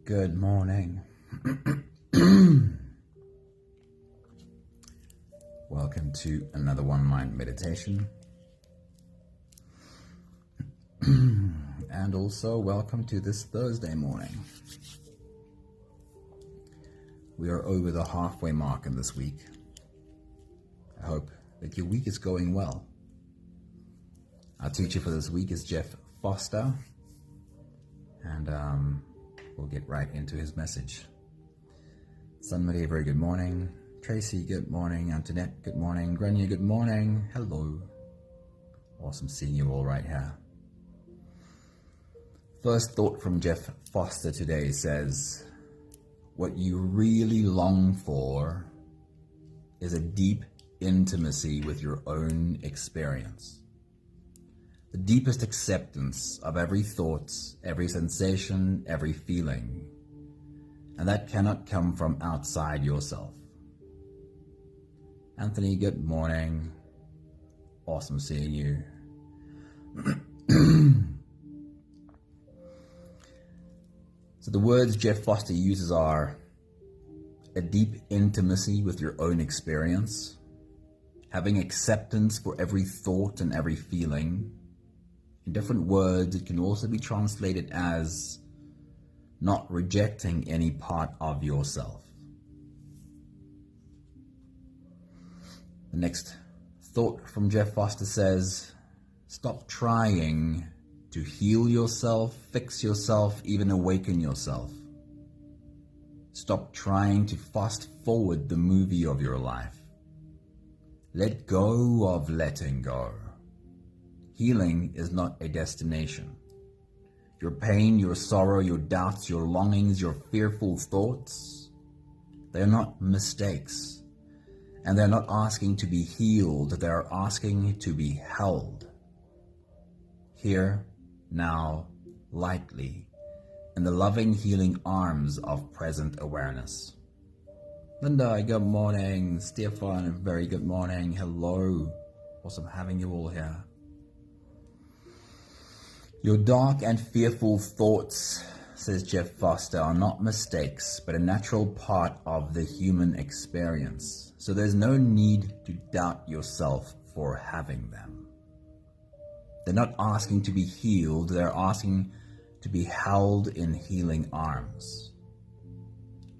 Good morning. Welcome to another One Mind meditation. And also welcome to this Thursday morning. We are over the halfway mark in this week. I hope that your week is going well. Our teacher for this week is Jeff Foster. And we'll get right into his message. Sunmarie, very good morning. Tracy, good morning. Antoinette, good morning. Grania, good morning. Hello. Awesome seeing you all right here. First thought from Jeff Foster today says, what you really long for is a deep intimacy with your own experience. The deepest acceptance of every thought, every sensation, every feeling. And that cannot come from outside yourself. Anthony, good morning. Awesome seeing you. So the words Jeff Foster uses are a deep intimacy with your own experience, having acceptance for every thought and every feeling. In different words, it can also be translated as not rejecting any part of yourself. The next thought from Jeff Foster says, stop trying to heal yourself, fix yourself, even awaken yourself. Stop trying to fast forward the movie of your life. Let go of letting go. Healing is not a destination. Your pain, your sorrow, your doubts, your longings, your fearful thoughts, they're not mistakes. And they're not asking to be healed, they're asking to be held. Here, now, lightly, in the loving, healing arms of present awareness. Linda, good morning. Stefan, very good morning. Hello. Awesome having you all here. Your dark and fearful thoughts, says Jeff Foster, are not mistakes, but a natural part of the human experience. So there's no need to doubt yourself for having them. They're not asking to be healed, they're asking to be held in healing arms.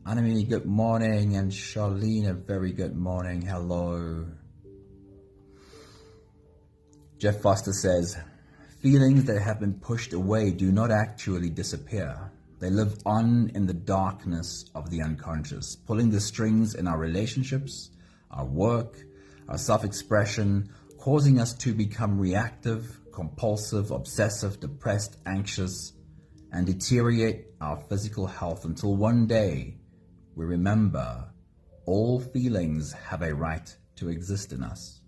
Anamini, good morning, and Charlene, a very good morning. Hello. Jeff Foster says, feelings that have been pushed away do not actually disappear. They live on in the darkness of the unconscious, pulling the strings in our relationships, our work, our self-expression, causing us to become reactive, compulsive, obsessive, depressed, anxious, and deteriorate our physical health until one day we remember all feelings have a right to exist in us.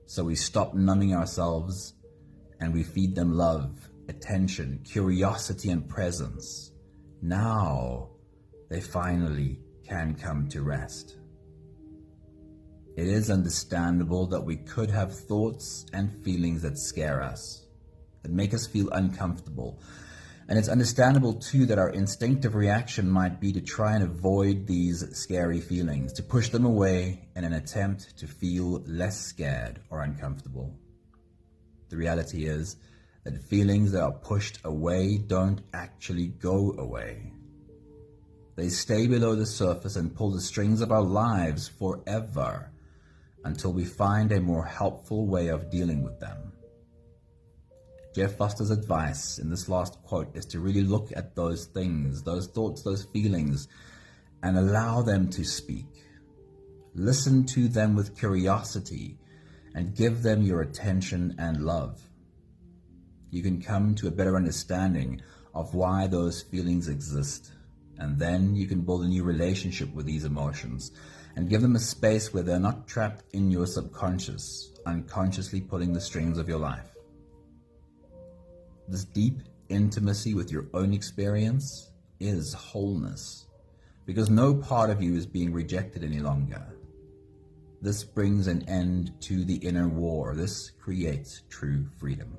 So we stop numbing ourselves and we feed them love, attention, curiosity, and presence. Now they finally can come to rest. It is understandable that we could have thoughts and feelings that scare us, that make us feel uncomfortable. And it's understandable too that our instinctive reaction might be to try and avoid these scary feelings, to push them away in an attempt to feel less scared or uncomfortable. The reality is that feelings that are pushed away don't actually go away. They stay below the surface and pull the strings of our lives forever until we find a more helpful way of dealing with them. Jeff Foster's advice in this last quote is to really look at those things, those thoughts, those feelings, and allow them to speak. Listen to them with curiosity and give them your attention and love. You can come to a better understanding of why those feelings exist, and then you can build a new relationship with these emotions and give them a space where they're not trapped in your subconscious, unconsciously pulling the strings of your life. This deep intimacy with your own experience is wholeness, because no part of you is being rejected any longer. This brings an end to the inner war. This creates true freedom.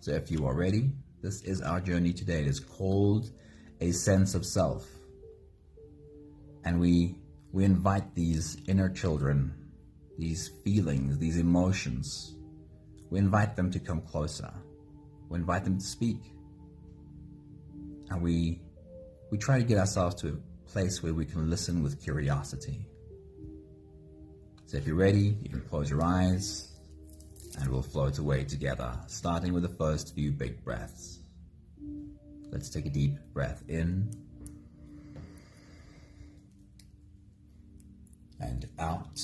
So if you are ready, This is our journey today. It is called a sense of self. And we invite these inner children, these feelings, these emotions, we invite them to come closer. We invite them to speak. And we try to get ourselves to a place where we can listen with curiosity. So if you're ready, you can close your eyes and we'll float away together, starting with the first few big breaths. Let's take a deep breath in and out.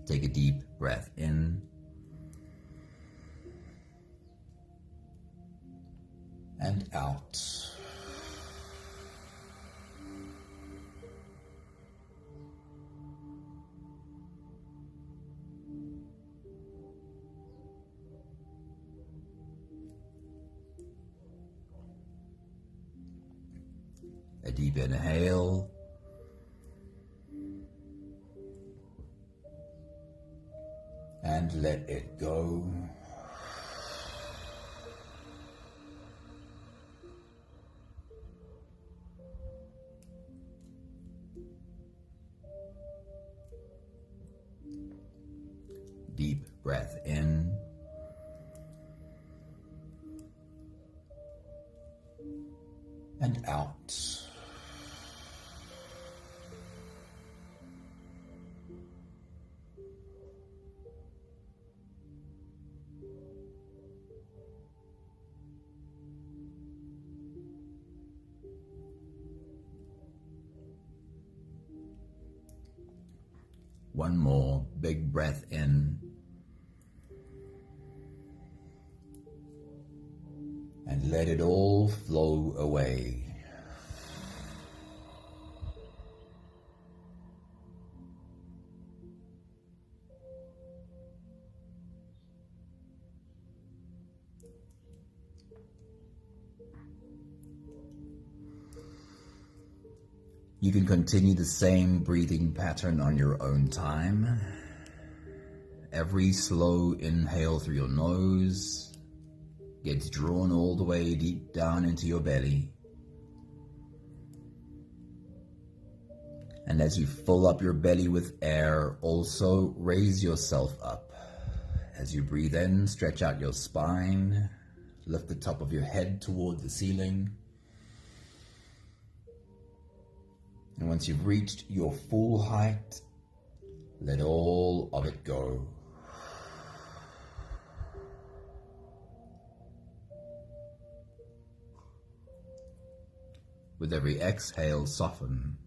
Take a deep breath in and out. A deep inhale. And let it go. Deep breath in. And out. One more big breath in and let it all flow away. You can continue the same breathing pattern on your own time. Every slow inhale through your nose gets drawn all the way deep down into your belly. And as you fill up your belly with air, also raise yourself up. As you breathe in, stretch out your spine, lift the top of your head toward the ceiling. And once you've reached your full height, let all of it go. With every exhale, soften.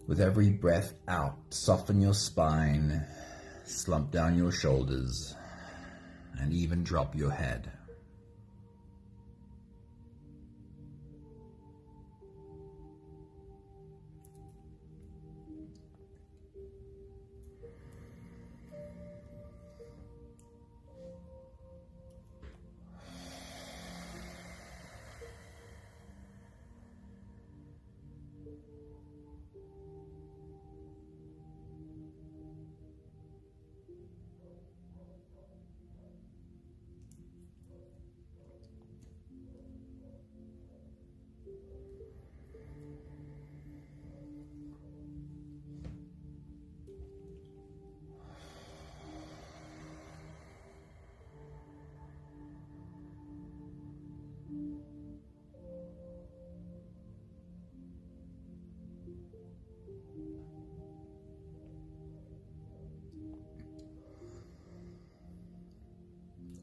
With every breath out, soften your spine, slump down your shoulders, and even drop your head.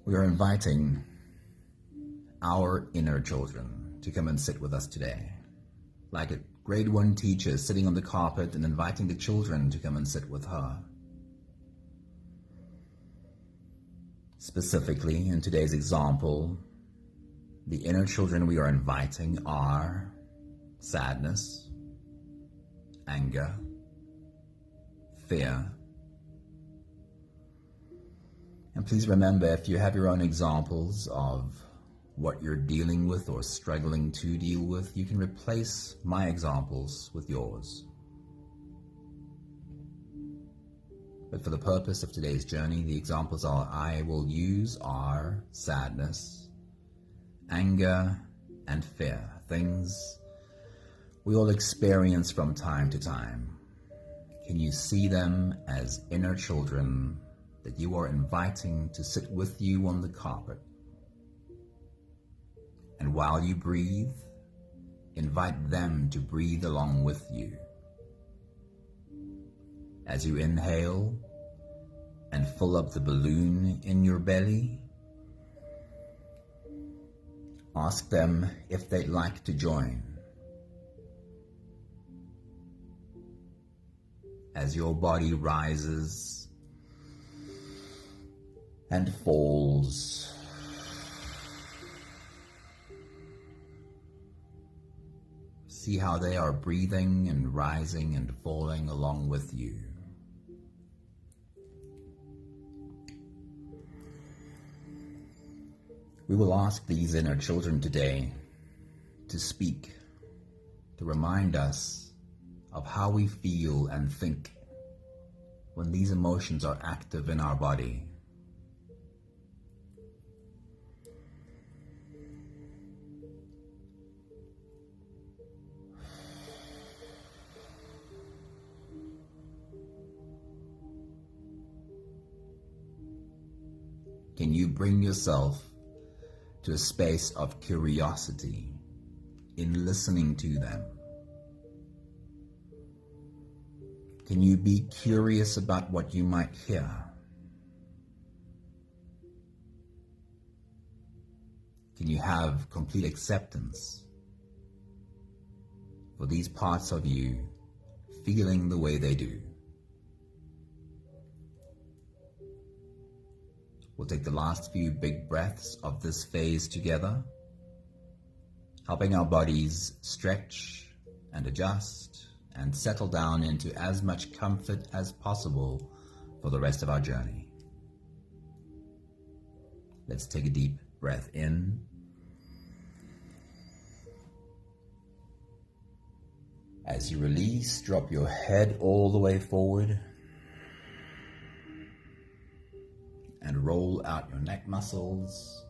We are inviting our inner children to come and sit with us today. Like a grade 1 teacher sitting on the carpet and inviting the children to come and sit with her. Specifically, in today's example, the inner children we are inviting are sadness, anger, fear, And please remember, if you have your own examples of what you're dealing with or struggling to deal with, you can replace my examples with yours. But for the purpose of today's journey, the examples I will use are sadness, anger, and fear, things we all experience from time to time. Can you see them as inner children that you are inviting to sit with you on the carpet? And while you breathe, invite them to breathe along with you. As you inhale and fill up the balloon in your belly, ask them if they'd like to join. As your body rises and falls, see how they are breathing and rising and falling along with you. We will ask these inner children today to speak, to remind us of how we feel and think when these emotions are active in our body. Can you bring yourself to a space of curiosity in listening to them? Can you be curious about what you might hear? Can you have complete acceptance for these parts of you feeling the way they do? We'll take the last few big breaths of this phase together, helping our bodies stretch and adjust and settle down into as much comfort as possible for the rest of our journey. Let's take a deep breath in. As you release, drop your head all the way forward and roll out your neck muscles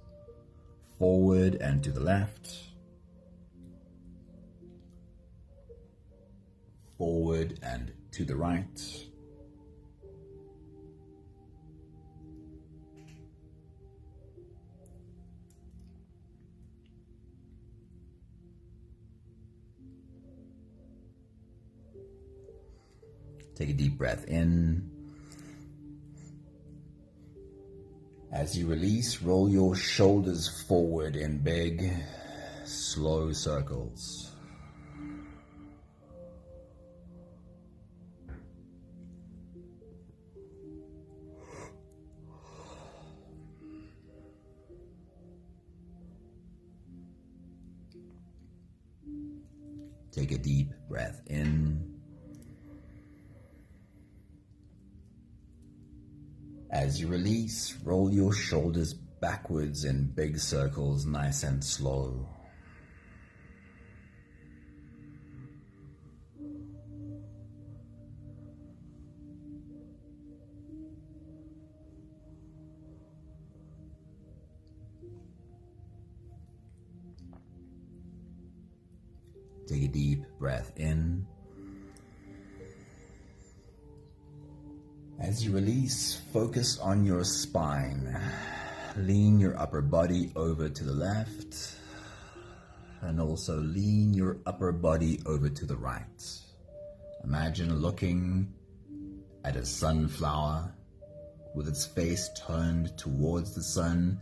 forward and to the left, forward and to the right. Take a deep breath in. As you release, roll your shoulders forward in big, slow circles. Take a deep breath in. As you release, roll your shoulders backwards in big circles, nice and slow. Take a deep breath in. As you release, focus on your spine. Lean your upper body over to the left, and also lean your upper body over to the right. Imagine looking at a sunflower with its face turned towards the sun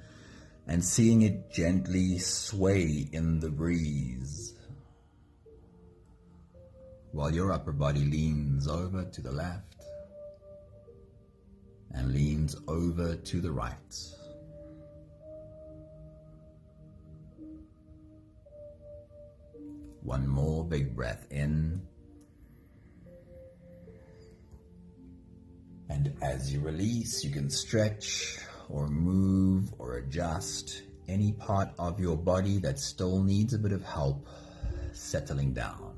and seeing it gently sway in the breeze, while your upper body leans over to the left and leans over to the right. One more big breath in. And as you release, you can stretch or or adjust any part of your body that still needs a bit of help settling down.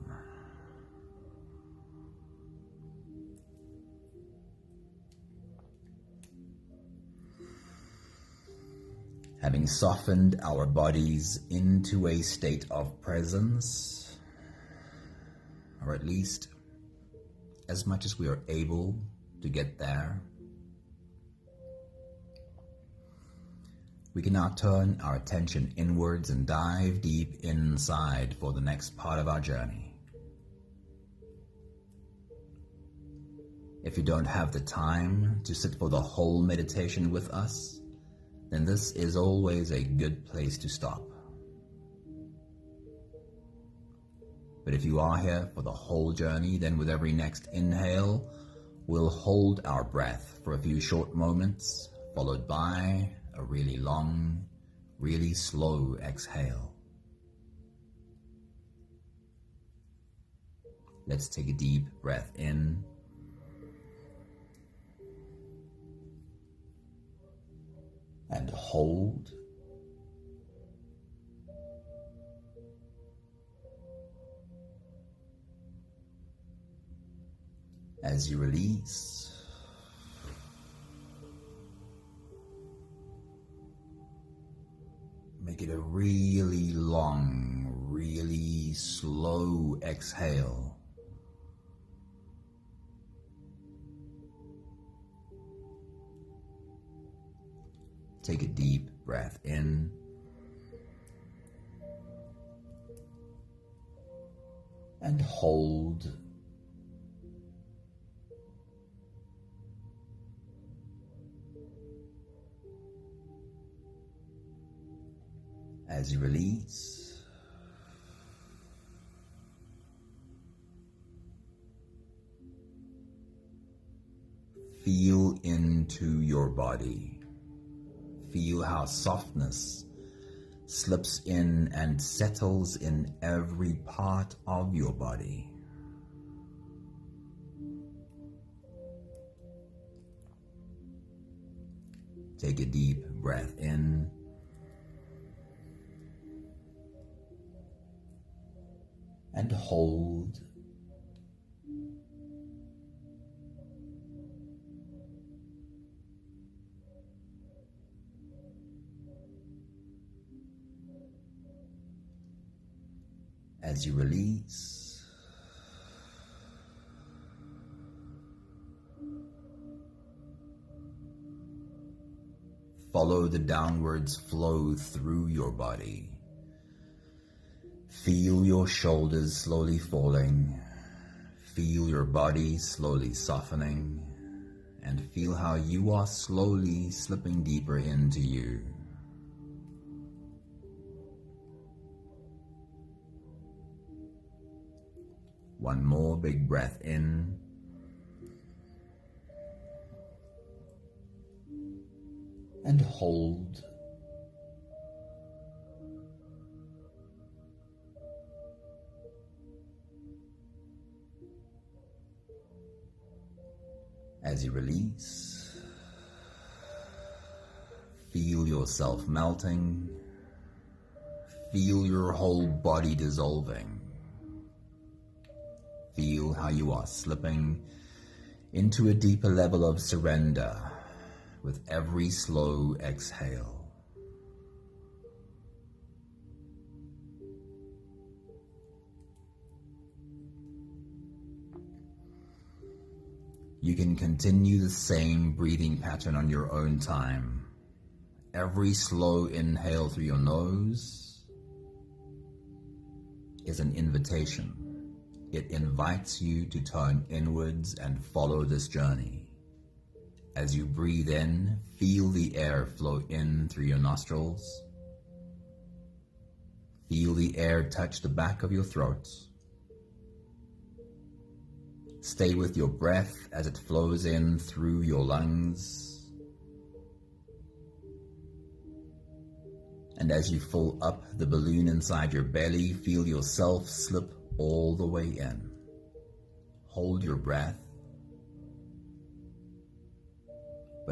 Having softened our bodies into a state of presence, or at least as much as we are able to get there, we can now turn our attention inwards and dive deep inside for the next part of our journey. If you don't have the time to sit for the whole meditation with us, then this is always a good place to stop. But if you are here for the whole journey, then with every next inhale, we'll hold our breath for a few short moments, followed by a really long, really slow exhale. Let's take a deep breath in. And hold. As you release, make it a really long, really slow exhale. Take a deep breath in. And hold. As you release, feel into your body. Feel how softness slips in and settles in every part of your body. Take a deep breath in. And hold. As you release, follow the downwards flow through your body. Feel your shoulders slowly falling. Feel your body slowly softening. And feel how you are slowly slipping deeper into you. One more big breath in. And hold. As you release, feel yourself melting. Feel your whole body dissolving. Feel how you are slipping into a deeper level of surrender with every slow exhale. You can continue the same breathing pattern on your own time. Every slow inhale through your nose is an invitation. It invites you to turn inwards and follow this journey. As you breathe in, feel the air flow in through your nostrils. Feel the air touch the back of your throat. Stay with your breath as it flows in through your lungs. And as you fill up the balloon inside your belly, feel yourself slip all the way in. Hold your breath,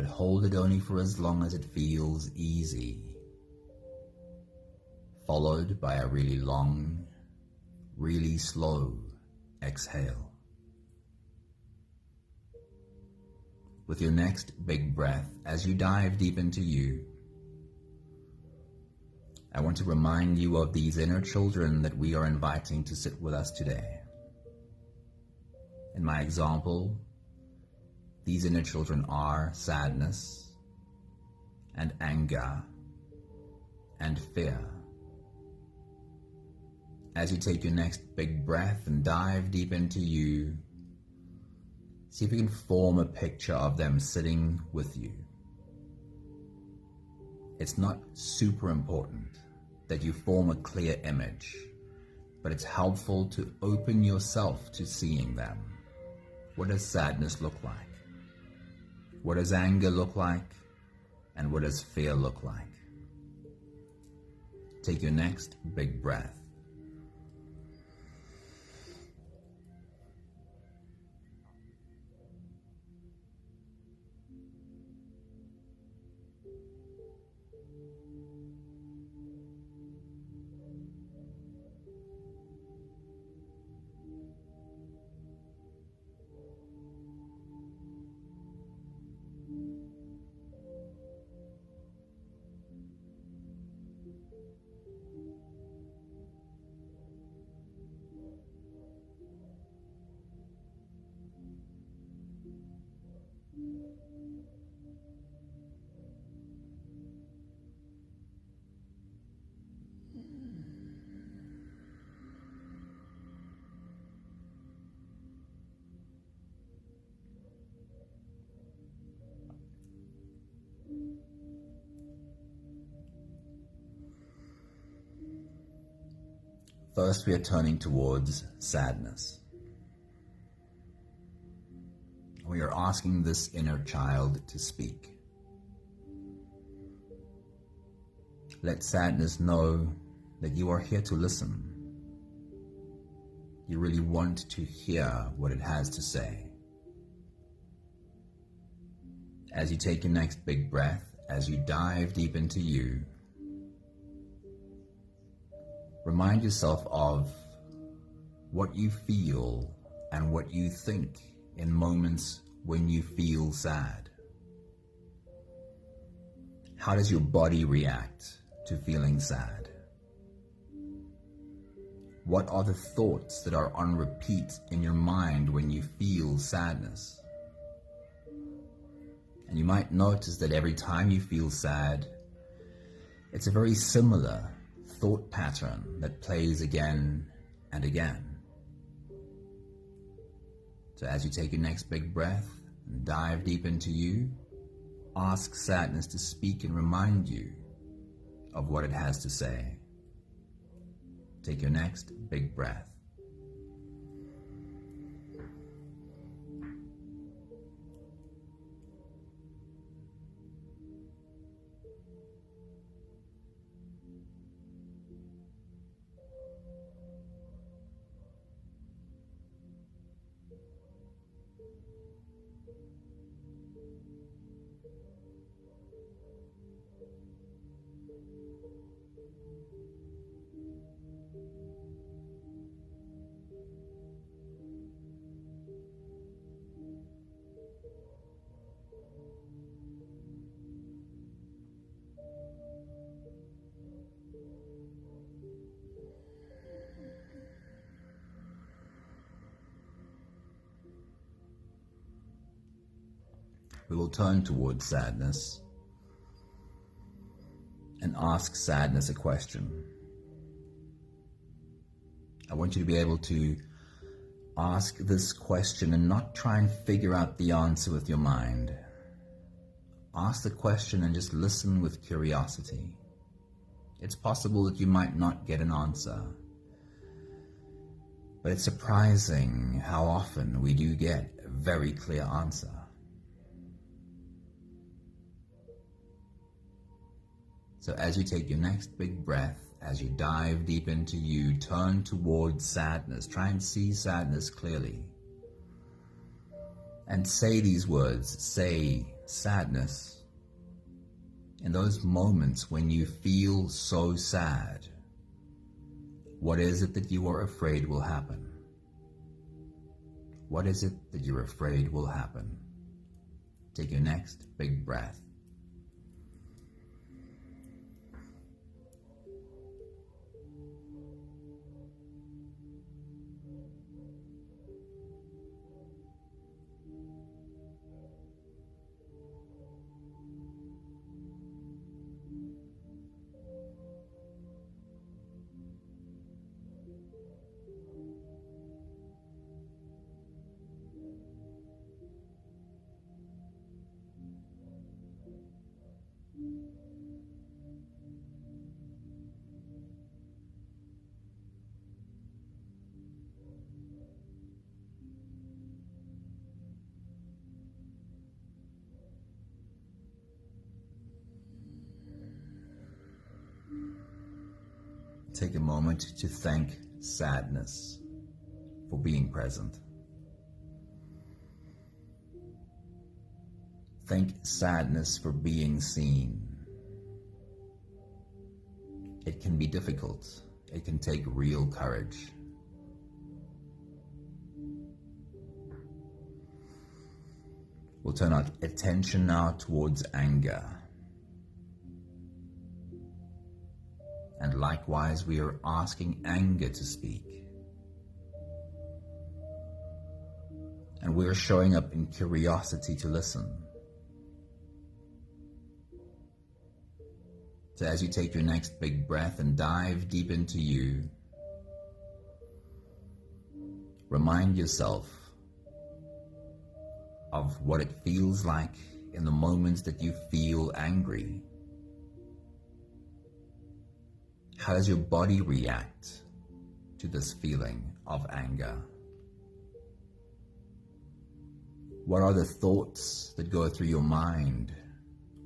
but hold it only for as long as it feels easy, followed by a really long, really slow exhale. With your next big breath, as you dive deep into you, I want to remind you of these inner children that we are inviting to sit with us today. In my example, these inner children are sadness and anger and fear. As you take your next big breath and dive deep into you, see if you can form a picture of them sitting with you. It's not super important that you form a clear image, but it's helpful to open yourself to seeing them. What does sadness look like? What does anger look like? And what does fear look like? Take your next big breath. First, we are turning towards sadness. We are asking this inner child to speak. Let sadness know that you are here to listen. You really want to hear what it has to say. As you take your next big breath, as you dive deep into you, remind yourself of what you feel and what you think in moments when you feel sad. How does your body react to feeling sad? What are the thoughts that are on repeat in your mind when you feel sadness? And you might notice that every time you feel sad, it's a very similar thought pattern that plays again and again. So as you take your next big breath and dive deep into you, ask sadness to speak and remind you of what it has to say. Take your next big breath. We will turn towards sadness and ask sadness a question. I want you to be able to ask this question and not try and figure out the answer with your mind. Ask the question and just listen with curiosity. It's possible that you might not get an answer, but it's surprising how often we do get a very clear answer. So as you take your next big breath, as you dive deep into you, turn towards sadness. Try and see sadness clearly. and say these words. Say, sadness. In those moments when you feel so sad, what is it that you are afraid will happen? What is it that you're afraid will happen? Take your next big breath. Take a moment to thank sadness for being present. Thank sadness for being seen. It can be difficult. It can take real courage. We'll turn our attention now towards anger. And likewise, we are asking anger to speak. And we're showing up in curiosity to listen. So as you take your next big breath and dive deep into you, remind yourself of what it feels like in the moments that you feel angry. How does your body react to this feeling of anger? What are the thoughts that go through your mind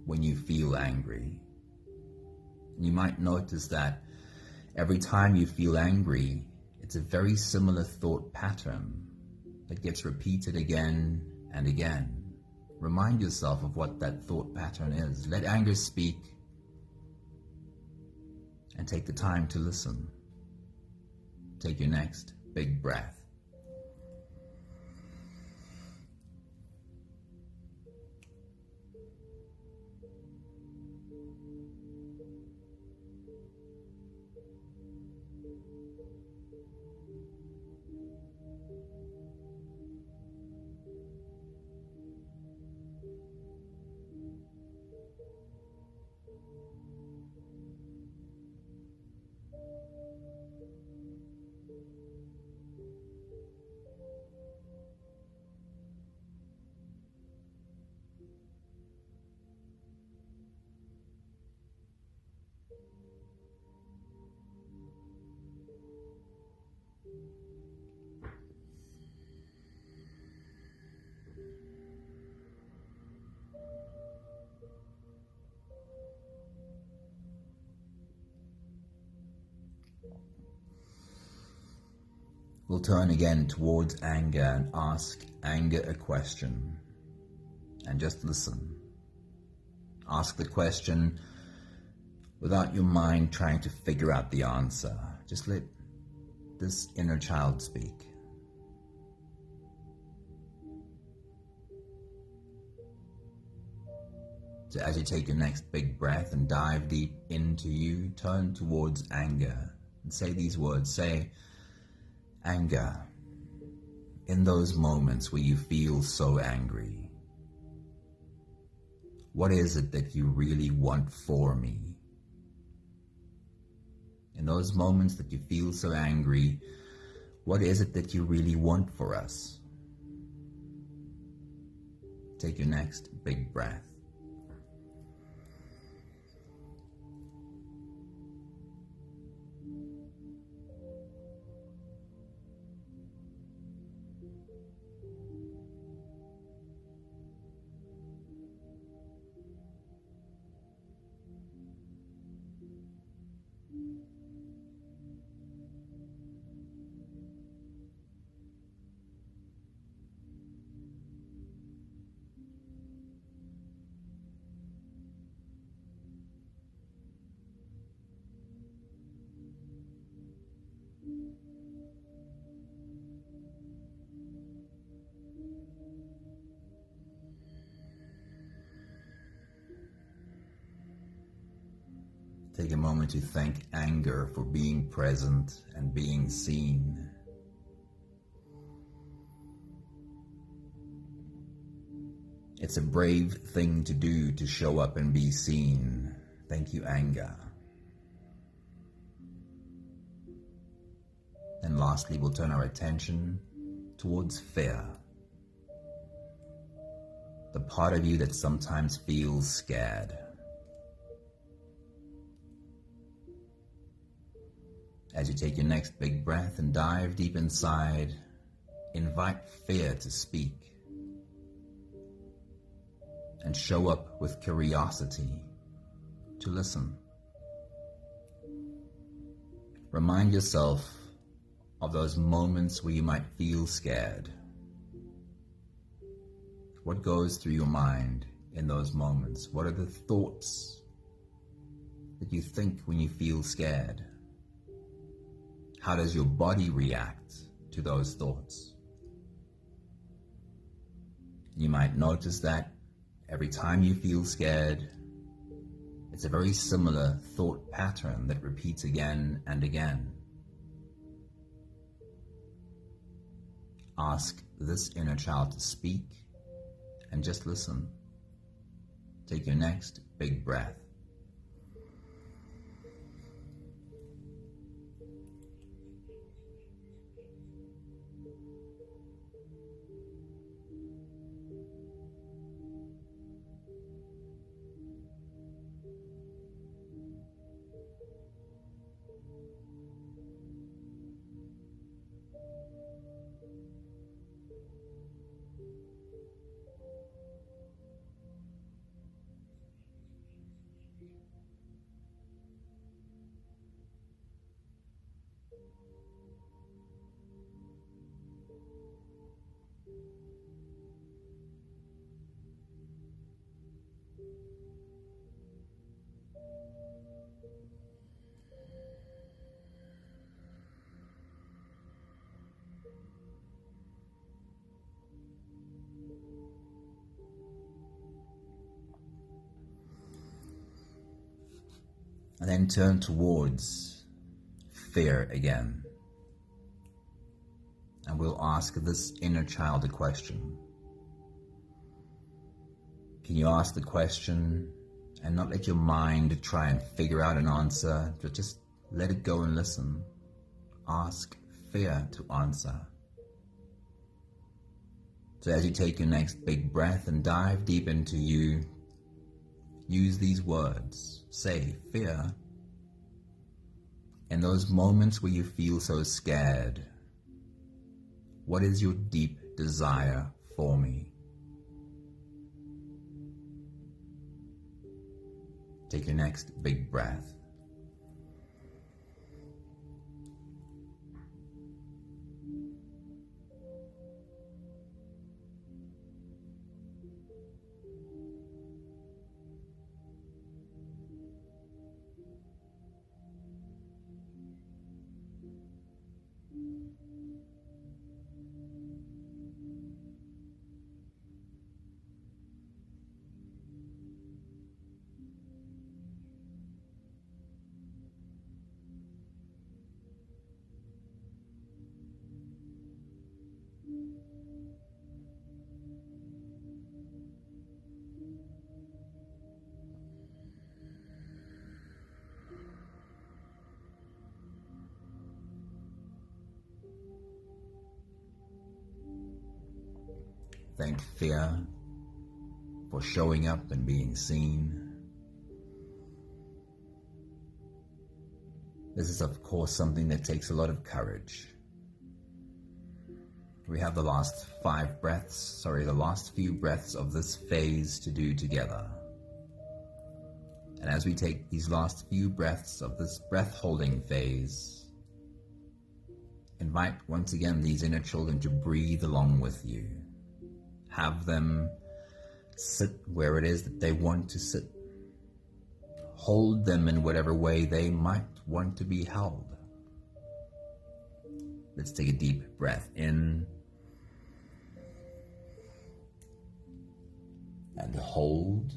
when you feel angry? You might notice that every time you feel angry, it's a very similar thought pattern that gets repeated again and again. Remind yourself of what that thought pattern is. Let anger speak. And take the time to listen. Take your next big breath. We'll turn again towards anger and ask anger a question. And just listen. Ask the question without your mind trying to figure out the answer. Just let this inner child speak. So as you take your next big breath and dive deep into you, turn towards anger and say these words. Say, anger, in those moments where you feel so angry, what is it that you really want for me? In those moments that you feel so angry, what is it that you really want for us? Take your next big breath. Take a moment to thank anger for being present and being seen. It's a brave thing to do to show up and be seen. Thank you, anger. And lastly, we'll turn our attention towards fear. The part of you that sometimes feels scared. As you take your next big breath and dive deep inside, invite fear to speak. And show up with curiosity to listen. Remind yourself of those moments where you might feel scared. What goes through your mind in those moments? What are the thoughts that you think when you feel scared? How does your body react to those thoughts? You might notice that every time you feel scared, it's a very similar thought pattern that repeats again and again. Ask this inner child to speak and just listen. Take your next big breath. And then turn towards fear again. And we'll ask this inner child a question. Can you ask the question and not let your mind try and figure out an answer, but just let it go and listen? Ask fear to answer. So as you take your next big breath and dive deep into you, use these words. Say, fear, in those moments where you feel so scared, what is your deep desire for me? Take your next big breath. Thank fear for showing up and being seen. This is, of course, something that takes a lot of courage. We have the last few breaths of this phase to do together. And as we take these last few breaths of this breath-holding phase, invite once again these inner children to breathe along with you. Have them sit where it is that they want to sit. Hold them in whatever way they might want to be held. Let's take a deep breath in and hold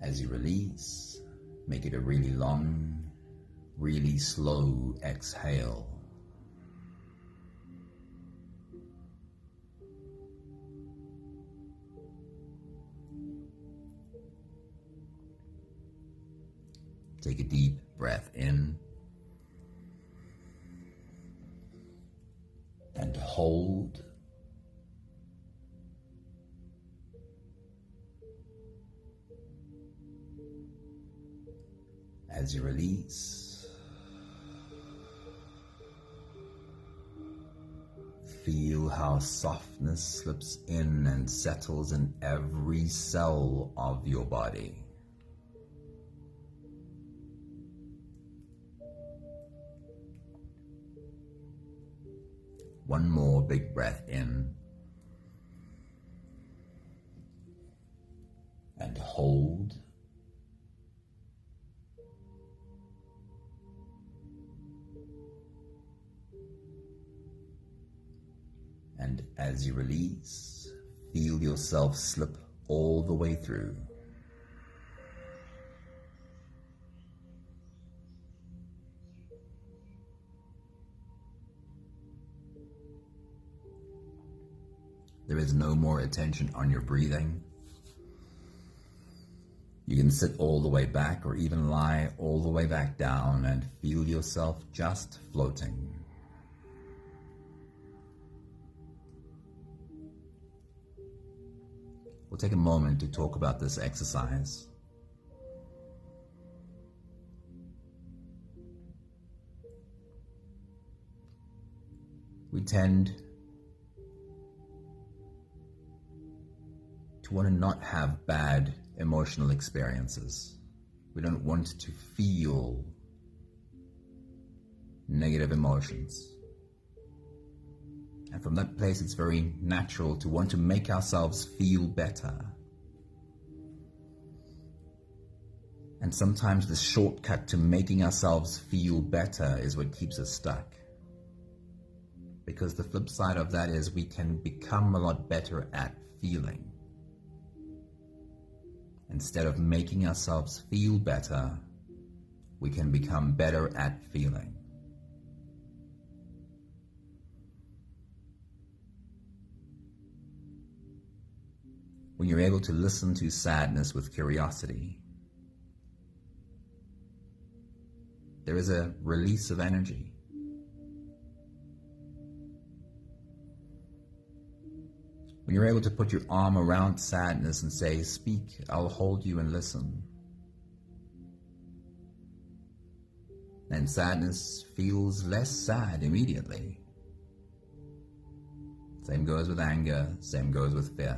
As you release, make it a really long, really slow exhale. Take a deep breath in and hold. As you release, feel how softness slips in and settles in every cell of your body. One more big breath in and hold. And as you release, feel yourself slip all the way through. There is no more attention on your breathing. You can sit all the way back or even lie all the way back down and feel yourself just floating. We'll take a moment to talk about this exercise. We tend to want to not have bad emotional experiences. We don't want to feel negative emotions. And from that place, it's very natural to want to make ourselves feel better. And sometimes the shortcut to making ourselves feel better is what keeps us stuck. Because the flip side of that is we can become a lot better at feeling. Instead of making ourselves feel better, we can become better at feeling. When you're able to listen to sadness with curiosity, there is a release of energy. When you're able to put your arm around sadness and say, "Speak, I'll hold you and listen," then sadness feels less sad immediately. Same goes with anger, same goes with fear.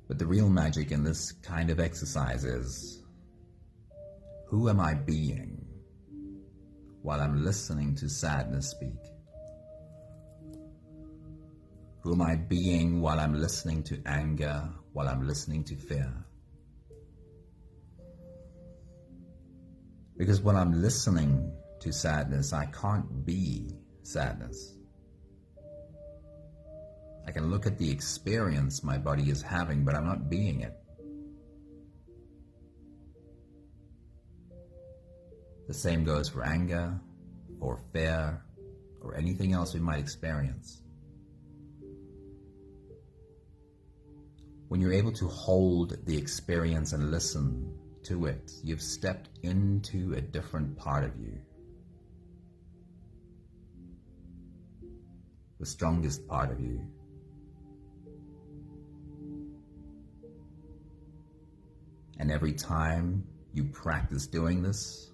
But the real magic in this kind of exercise is, who am I being while I'm listening to sadness speak? Who am I being while I'm listening to anger, while I'm listening to fear? Because when I'm listening to sadness, I can't be sadness. I can look at the experience my body is having, but I'm not being it. The same goes for anger, or fear, or anything else we might experience. When you're able to hold the experience and listen to it, you've stepped into a different part of you. The strongest part of you. And every time you practice doing this,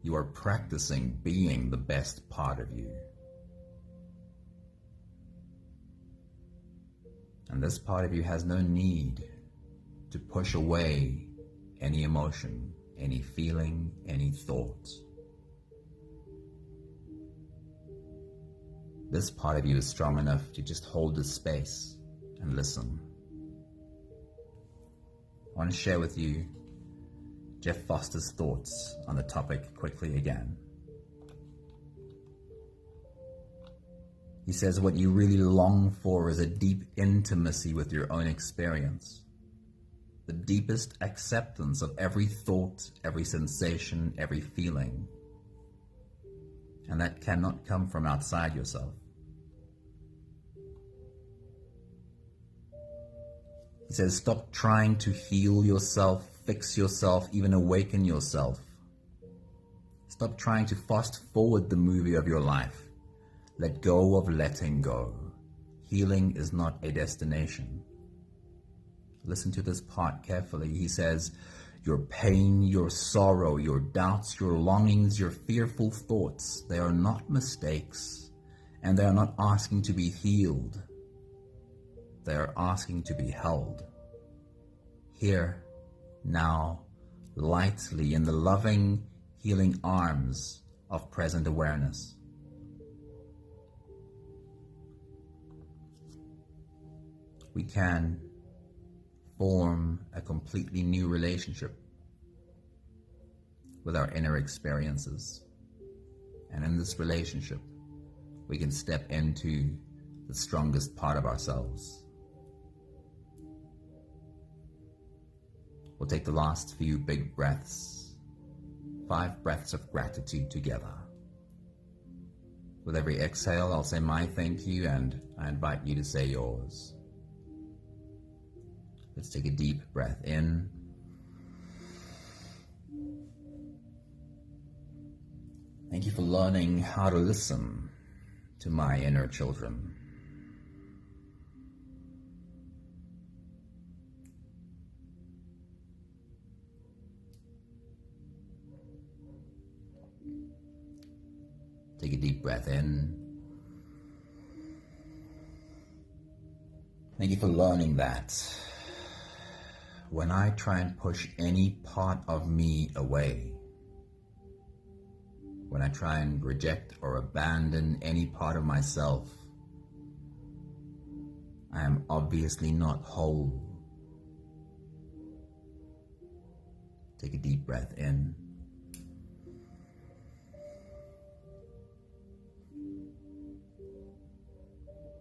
you are practicing being the best part of you. And this part of you has no need to push away any emotion, any feeling, any thought. This part of you is strong enough to just hold the space and listen. I want to share with you Jeff Foster's thoughts on the topic quickly again. He says what you really long for is a deep intimacy with your own experience, the deepest acceptance of every thought, every sensation, every feeling. And that cannot come from outside yourself. He says, stop trying to heal yourself, fix yourself, even awaken yourself. Stop trying to fast forward the movie of your life. Let go of letting go. Healing is not a destination. Listen to this part carefully. He says, your pain, your sorrow, your doubts, your longings, your fearful thoughts, they are not mistakes, and they are not asking to be healed. They are asking to be held. Here, now, lightly in the loving, healing arms of present awareness. We can form a completely new relationship with our inner experiences. And in this relationship, we can step into the strongest part of ourselves. We'll take the last few big breaths, 5 breaths of gratitude together. With every exhale, I'll say my thank you, and I invite you to say yours. Let's take a deep breath in. Thank you for learning how to listen to my inner children. Take a deep breath in. Thank you for learning that when I try and push any part of me away, when I try and reject or abandon any part of myself, I am obviously not whole. Take a deep breath in.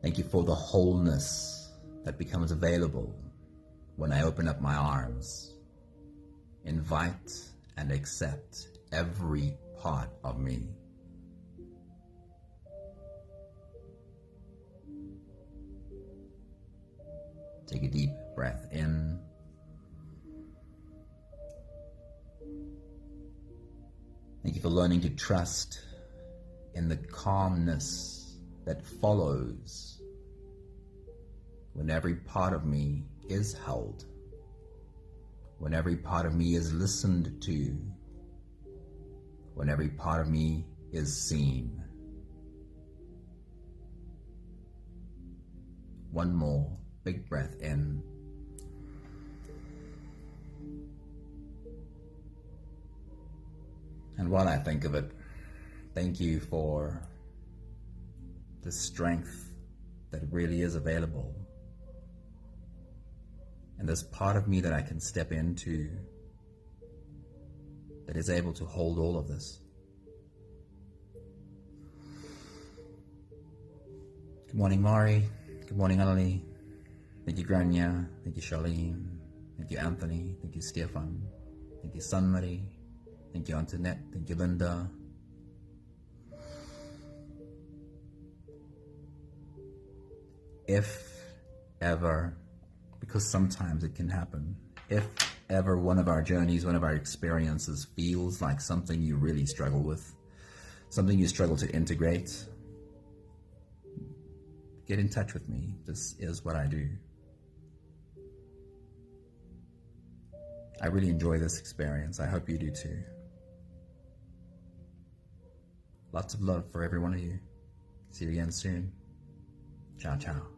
Thank you for the wholeness that becomes available when I open up my arms, invite and accept every part of me. Take a deep breath in. Thank you for learning to trust in the calmness that follows when every part of me is held, when every part of me is listened to, when every part of me is seen. One more big breath in. And while I think of it, thank you for the strength that really is available. And there's part of me that I can step into that is able to hold all of this. Good morning, Mari. Good morning, Annalie. Thank you, Grania. Thank you, Charlene. Thank you, Anthony. Thank you, Stefan. Thank you, Sunmarie. Thank you, Antoinette. Thank you, Linda. If ever, because sometimes it can happen, if ever one of our journeys, one of our experiences feels like something you really struggle with, something you struggle to integrate, get in touch with me. This is what I do. I really enjoy this experience. I hope you do too. Lots of love for every one of you. See you again soon. Ciao, ciao.